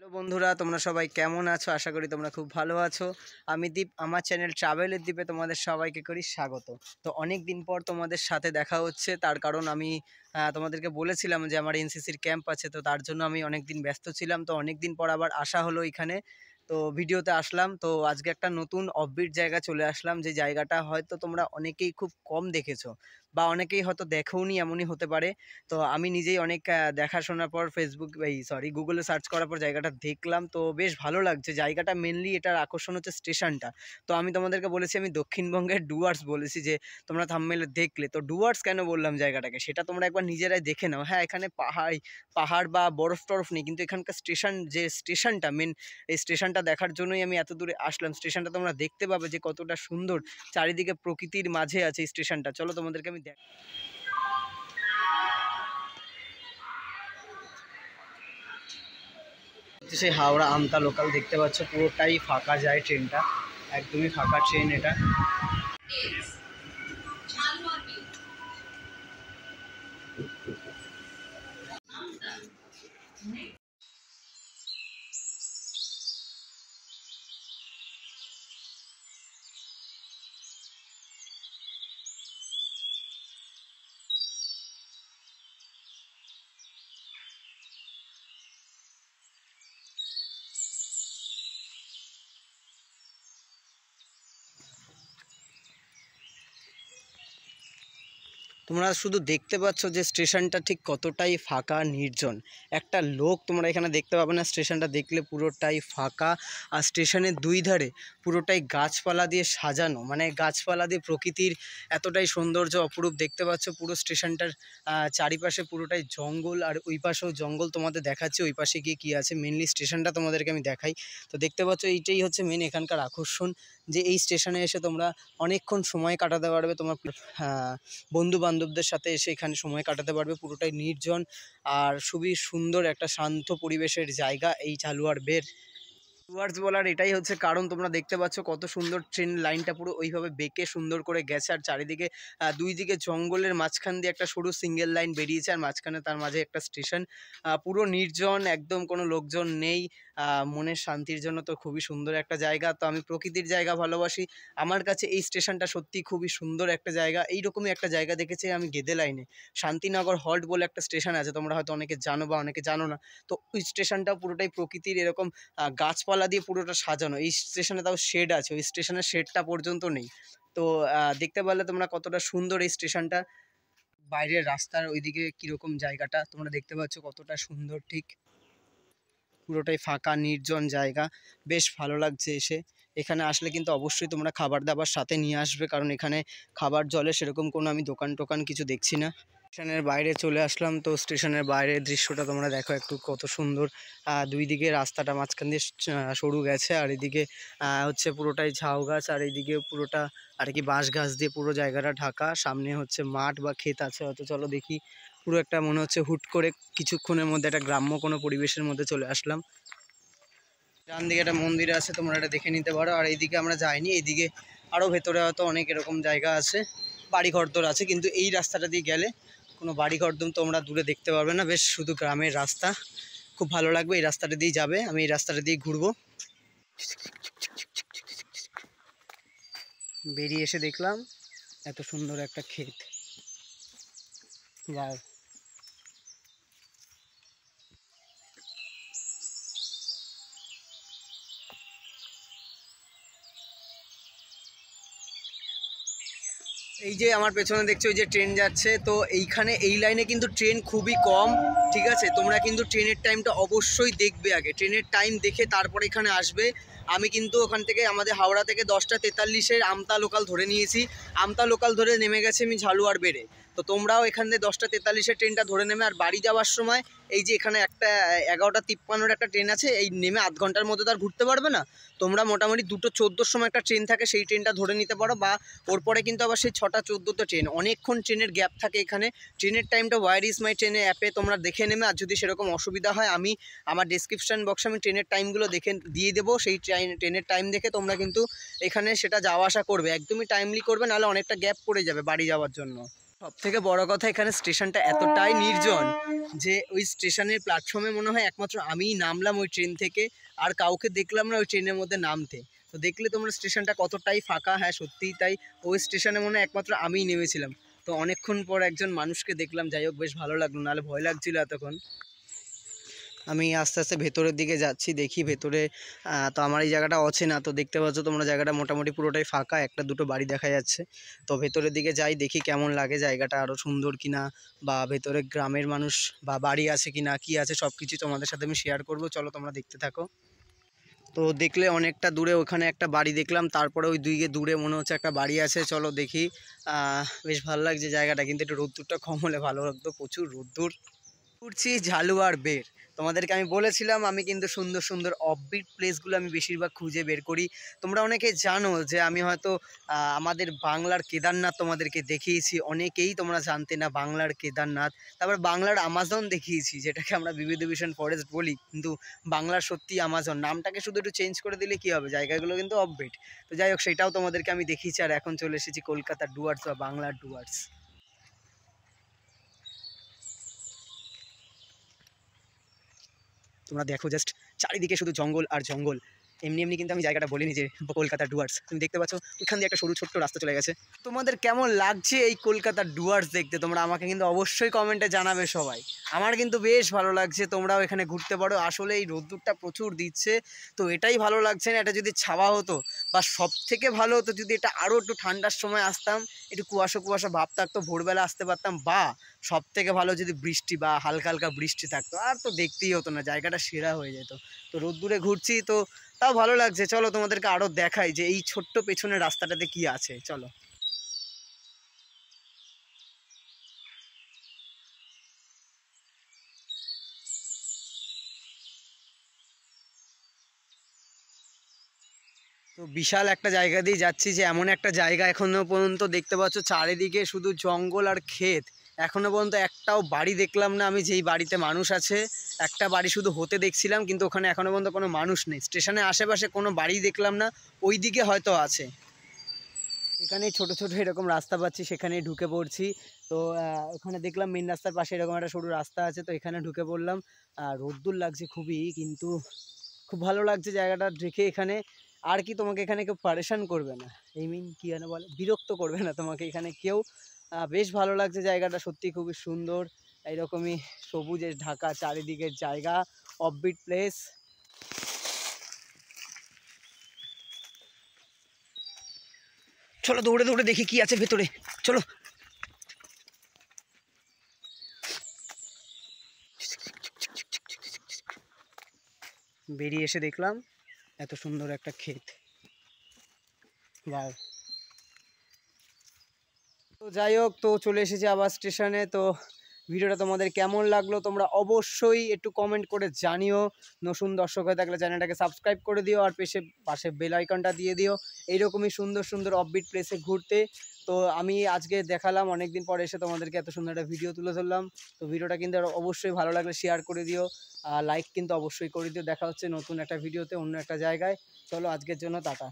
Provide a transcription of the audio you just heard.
Hello বন্ধুরা, তোমরা সবাই কেমন আছো? আশা করি তোমরা খুব ভালো আছো। আমি দীপ, আমার চ্যানেল ট্রাভেলের দ্বীপে তোমাদের সবাইকে করি স্বাগত। তো অনেক দিন পর তোমাদের সাথে দেখা হচ্ছে, তার কারণ আমি তোমাদেরকে বলেছিলাম যে আমার এনসিসির ক্যাম্প আছে, তো তার জন্য আমি অনেক দিন ব্যস্ত ছিলাম। তো অনেক দিন পর আবার আসা হলো এখানে, তো ভিডিওতে আসলাম। তো আজকে একটা নতুন অফবিট জায়গা চলে আসলাম, যে জায়গাটা হয়তো তোমরা অনেকেই খুব কম দেখেছো বা অনেকেই হয়তো দেখোনি, এমনই হতে পারে। তো আমি নিজেই অনেক দেখাশোনার পর গুগলে সার্চ করার পর জায়গাটা দেখলাম, তো বেশ ভালো লাগছে জায়গাটা। মেনলি এটার আকর্ষণ হচ্ছে স্টেশনটা। তো আমি তোমাদেরকে বলেছি আমি দক্ষিণবঙ্গের ডুয়ার্স বলেছি, যে তোমরা থাম্বনেলে দেখলে। তো ডুয়ার্স কেন বললাম জায়গাটাকে, সেটা তোমরা একবার নিজেরাই দেখে নাও। হ্যাঁ, এখানে পাহাড় বা বরফ টরফ নেই, কিন্তু এখানকার যে স্টেশনটা মেন, এই স্টেশনটা দেখার জন্যই আমি এত দূরে আসলাম। স্টেশনটা তোমরা দেখতে পাবে যে কতটা সুন্দর, চারিদিকে প্রকৃতির মাঝে আছে এই স্টেশনটা। চলো তোমাদেরকে আমি সেই হাওড়া আমতা লোকাল দেখতে পাচ্ছ, পুরোটাই ফাঁকা যায় ট্রেনটা, একদমই ফাঁকা ট্রেন এটা। তোমরা শুধু দেখতে পাচ্ছ যে স্টেশনটা ঠিক কতটাই ফাঁকা নির্জন। একটা লোক তোমরা এখানে দেখতে পাবে না, স্টেশনটা দেখলে পুরোটাই ফাঁকা। আর স্টেশনের দুই ধারে পুরোটাই গাছপালা দিয়ে সাজানো, মানে গাছপালা দিয়ে প্রকৃতির এতটাই সৌন্দর্য অপরূপ দেখতে পাচ্ছ। পুরো স্টেশনটার চারিপাশে পুরোটাই জঙ্গল, আর ওই পাশেও জঙ্গল তোমাদের দেখাচ্ছি। ওই পাশে গিয়ে কী আছে, মেনলি স্টেশনটা তোমাদেরকে আমি দেখাই। তো দেখতে পাচ্ছ এইটাই হচ্ছে মেন এখানকার আকর্ষণ, যে এই স্টেশনে এসে তোমরা অনেকক্ষণ সময় কাটাতে পারবে। তোমার বন্ধু বান্ধবদের সাথে এসে এখানে সময় কাটাতে পারবে। পুরোটাই নির্জন আর খুবই সুন্দর একটা শান্ত পরিবেশের জায়গা এই জালুয়ার বের। ডুয়ার্স বলার এটাই হচ্ছে কারণ, তোমরা দেখতে পাচ্ছ কত সুন্দর ট্রেন লাইনটা পুরো ওইভাবে বেঁকে সুন্দর করে গেছে। আর চারিদিকে দুই দিকে জঙ্গলের মাঝখান দিয়ে একটা সরু সিঙ্গেল লাইন বেরিয়েছে, আর মাঝখানে তার মাঝে একটা স্টেশন। পুরো নির্জন, একদম কোনো লোকজন নেই। মনের শান্তির জন্য তো খুবই সুন্দর একটা জায়গা। তো আমি প্রকৃতির জায়গা ভালোবাসি, আমার কাছে এই স্টেশনটা সত্যি খুবই সুন্দর একটা জায়গা। এইরকমই একটা জায়গা দেখেছি আমি গেদে লাইনে, শান্তিনগর হল্ট বলে একটা স্টেশন আছে, তোমরা হয়তো অনেকে জানো বা অনেকে জানো না। তো ওই স্টেশনটাও পুরোটাই প্রকৃতির এরকম গাছপালা দিয়ে পুরোটা সাজানো। এই স্টেশনে তাও শেড আছে, ওই স্টেশনের শেডটা পর্যন্ত নেই। তো দেখতে পারলে তোমরা কতটা সুন্দর এই স্টেশনটা। বাইরের রাস্তার ওইদিকে কীরকম জায়গাটা তোমরা দেখতে পাচ্ছ, কতটা সুন্দর। ঠিক পুরোটাই ফাঁকা নির্জন জায়গা, বেশ ভালো লাগছে এসে। এখানে আসলে কিন্তু অবশ্যই তোমরা খাবার দাবার সাথে নিয়ে আসবে, কারণ এখানে খাবার জলে সেরকম কোনো আমি দোকান টোকান কিছু দেখছি না। স্টেশনের বাইরে চলে আসলাম, তো স্টেশনের বাইরের দৃশ্যটা তোমরা দেখো একটু, কত সুন্দর। দুই দিকে রাস্তাটা মাঝখান দিয়ে সরু গেছে, আর এদিকে হচ্ছে পুরোটাই ঝাউ গাছ, আর এইদিকে পুরোটা আর কি বাঁশ গাছ দিয়ে পুরো জায়গাটা ঢাকা। সামনে হচ্ছে মাঠ বা ক্ষেত আছে হয়তো, চলো দেখি। পুরো একটা মনে হচ্ছে হুট করে কিছুক্ষণের মধ্যে একটা গ্রাম্য কোনো পরিবেশের মধ্যে চলে আসলাম। ডান দিকে একটা মন্দির আছে, তোমরা এটা দেখে নিতে পারো। আর এইদিকে আমরা যাইনি, এইদিকে আরও ভেতরে হয়তো অনেক এরকম জায়গা আছে, বাড়িঘরদোর আছে, কিন্তু এই রাস্তাটা দিয়ে গেলে কোনো বাড়িঘরদোর তোমরা দূরে দেখতে পারবে না, বেশ শুধু গ্রামের রাস্তা। খুব ভালো লাগবে, এই রাস্তাটা দিয়ে যাবে, আমি এই রাস্তাটা দিয়ে ঘুরবো। বেরিয়ে এসে দেখলাম এত সুন্দর একটা ক্ষেত। যাও, এই যে আমার পেছনে দেখছো ওই যে ট্রেন যাচ্ছে, তো এইখানে এই লাইনে কিন্তু ট্রেন খুবই কম। ঠিক আছে, তোমরা কিন্তু ট্রেনের টাইমটা অবশ্যই দেখবে আগে, ট্রেনের টাইম দেখে তারপর এখানে আসবে। আমি কিন্তু ওখান থেকে আমাদের হাওড়া থেকে 10:43-এর আমতা লোকাল ধরে নিয়েছি। আমতা লোকাল ধরে নেমে গেছে আমি ঝালুয়ার বেড়ে। তো তোমরাও এখান থেকে 10:43-এর ট্রেনটা ধরে নেমে, আর বাড়ি যাওয়ার সময় এই যে এখানে একটা 11:53-এর একটা ট্রেন আছে, এই নেমে আধ ঘন্টার মধ্যে তো আর ঘুরতে পারবে না। তোমরা মোটামুটি 2:14-র সময় একটা ট্রেন থাকে, সেই ট্রেনটা ধরে নিতে পারো, বা ওর পরে কিন্তু আবার সেই 6:14-তে ট্রেন। অনেকক্ষণ ট্রেনের গ্যাপ থাকে এখানে। ট্রেনের টাইমটা ওয়ার ইজ মাই ট্রেনের অ্যাপে তোমরা দেখে নেবে। আর যদি সেরকম অসুবিধা হয়, আমি আমার ডেসক্রিপশন বক্সে আমি ট্রেনের টাইমগুলো দেখে দিয়ে দেবো। সেই ট্রেনের টাইম দেখে তোমরা কিন্তু এখানে সেটা যাওয়া আসা করবে, একদমই টাইমলি করবে, নাহলে অনেকটা গ্যাপ পড়ে যাবে বাড়ি যাওয়ার জন্য। সবথেকে বড় কথা এখানে স্টেশনটা এতটাই নির্জন যে ওই স্টেশনের প্ল্যাটফর্মে মনে হয় একমাত্র আমিই নামলাম ওই ট্রেন থেকে, আর কাউকে দেখলাম না ওই ট্রেনের মধ্যে নামতে। তো দেখলে তোমরা স্টেশনটা কতটাই ফাঁকা, হ্যাঁ সত্যিই তাই। ওই স্টেশনে মনে হয় একমাত্র আমিই নেমেছিলাম। তো অনেকক্ষণ পর একজন মানুষকে দেখলাম, যাই হোক বেশ ভালো লাগলো, নাহলে ভয় লাগছিল এতক্ষণ। আমি আস্তে আস্তে ভেতরের দিকে যাচ্ছি, দেখি ভেতরে তো আমার এই জায়গাটা অচেনা, তো দেখতে পাচ্ছ তোমরা জায়গাটা মোটামুটি পুরোটাই ফাঁকা, একটা দুটো বাড়ি দেখা যাচ্ছে। তো ভেতরের দিকে যাই, দেখি কেমন লাগে জায়গাটা, আরও সুন্দর কিনা, বা ভেতরে গ্রামের মানুষ বা বাড়ি আছে কিনা, কি আছে সব কিছু তোমাদের সাথে আমি শেয়ার করব। চলো তোমরা দেখতে থাকো। তো দেখলে অনেকটা দূরে ওখানে একটা বাড়ি দেখলাম, তারপরে ওই দিকে দূরে মনে হচ্ছে একটা বাড়ি আছে। চলো দেখি। বেশ ভালো লাগছে জায়গাটা, কিন্তু একটু রোদ্দুরটা কম হলে ভালো লাগতো, প্রচুর রোদ্দুর। ঘুরছি ঝালুয়ার বের। তোমাদেরকে আমি বলেছিলাম আমি কিন্তু সুন্দর সুন্দর অফবিট প্লেসগুলো আমি বেশিরভাগ খুঁজে বের করি। তোমরা অনেকে জানো যে আমি হয়তো আমাদের বাংলার কেদারনাথ তোমাদেরকে দেখিয়েছি, অনেকেই তোমরা জানতে না বাংলার কেদারনাথ। তারপর বাংলার আমাজন দেখিয়েছি, যেটাকে আমরা বিভূতিভূষণ ফরেস্ট বলি, কিন্তু বাংলার সত্যি আমাজন। নামটাকে শুধু একটু চেঞ্জ করে দিলে কী হবে, জায়গাগুলো কিন্তু অফবিট। তো যাই হোক, সেটাও তোমাদেরকে আমি দেখিয়েছি। আর এখন চলে এসেছি কলকাতার ডুয়ার্স বা বাংলার ডুয়ার্স। তোমরা দেখো জাস্ট চারিদিকে শুধু জঙ্গল আর জঙ্গল। এমনি এমনি কিন্তু আমি জায়গাটা বলিনি যে কলকাতার ডুয়ার্স। তুমি দেখতে পাচ্ছ ওইখান দিয়ে একটা সরু ছোট্ট রাস্তা চলে গেছে। তোমাদের কেমন লাগছে এই কলকাতার ডুয়ার্স দেখতে তোমরা আমাকে কিন্তু অবশ্যই কমেন্টে জানাবে সবাই। আমার কিন্তু বেশ ভালো লাগছে, তোমরাও এখানে ঘুরতে পারো। আসলে এই রোদ্দুরটা প্রচুর দিচ্ছে, তো এটাই ভালো লাগছে না। এটা যদি ছাওয়া হতো, বা সব থেকে ভালো হতো যদি এটা আরও একটু ঠান্ডার সময় আসতাম, একটু কুয়াশা কুয়াশা ভাব থাকতো, ভোরবেলা আসতে পারতাম, বা সব থেকে ভালো যদি বৃষ্টি বা হালকা হালকা বৃষ্টি থাকতো, আর তো দেখতেই হতো না, জায়গাটা সেরা হয়ে যেত। তো রোদ্দুরে ঘুরছি তো তাও ভালো লাগছে। চলো তোমাদেরকে আরও দেখাই যে এই ছোট্ট পেছনের রাস্তাটাতে কি আছে। চলো। তো বিশাল একটা জায়গা দিয়ে যাচ্ছি, যে এমন একটা জায়গা এখনো পর্যন্ত দেখতে পাচ্ছ চারিদিকে শুধু জঙ্গল আর ক্ষেত। এখনো পর্যন্ত একটাও বাড়ি দেখলাম না আমি, যেই বাড়িতে মানুষ আছে। একটা বাড়ি শুধু হতে দেখছিলাম, কিন্তু ওখানে এখনো পর্যন্ত কোনো মানুষ নেই। স্টেশনের আশেপাশে কোনো বাড়ি দেখলাম না, ওই দিকে হয়তো আছে। এখানেই ছোট ছোট এরকম রাস্তা পাচ্ছি, সেখানেই ঢুকে পড়ছি। তো ওখানে দেখলাম মেন রাস্তার পাশে এরকম একটা সরু রাস্তা আছে, তো এখানে ঢুকে পড়লাম। রোদ্দুর লাগছে খুবই, কিন্তু খুব ভালো লাগছে জায়গাটা দেখে এখানে। আর কি, তোমাকে এখানে কেউ পারেশান করবে না, এই মিন কী যেন বলে, বিরক্ত করবে না তোমাকে এখানে কেউ। বেশ ভালো লাগছে জায়গাটা, সত্যি খুবই সুন্দর। এইরকমই সবুজে ঢাকা চারিদিকের জায়গা, অফবিট প্লেস। চলো দৌড়ে দৌড়ে দেখি কি আছে ভেতরে, চলো। বেরিয়ে এসে দেখলাম এত সুন্দর একটা ক্ষেত। বাহ। তো যাই হোক, তো চলে এসেছি আবার স্টেশনে। তো ভিডিওটা তোমাদের কেমন লাগলো তোমরা অবশ্যই একটু কমেন্ট করে জানিও। নতুন দর্শক হয়ে থাকলে চ্যানেলটাকে সাবস্ক্রাইব করে দিও, আর পাশে বেল আইকনটা দিয়ে দিও এইরকমই সুন্দর সুন্দর অফবিট প্লেসে ঘুরতে। তো আমি আজকে দেখালাম, অনেকদিন পরে এসে তোমাদেরকে এত সুন্দর একটা ভিডিও তুলে ধরলাম। তো ভিডিওটা কিন্তু অবশ্যই ভালো লাগলে শেয়ার করে দিও, আর লাইক কিন্তু অবশ্যই করে দিও। দেখা হচ্ছে নতুন একটা ভিডিওতে অন্য একটা জায়গায়। চলো আজকের জন্য টাটা।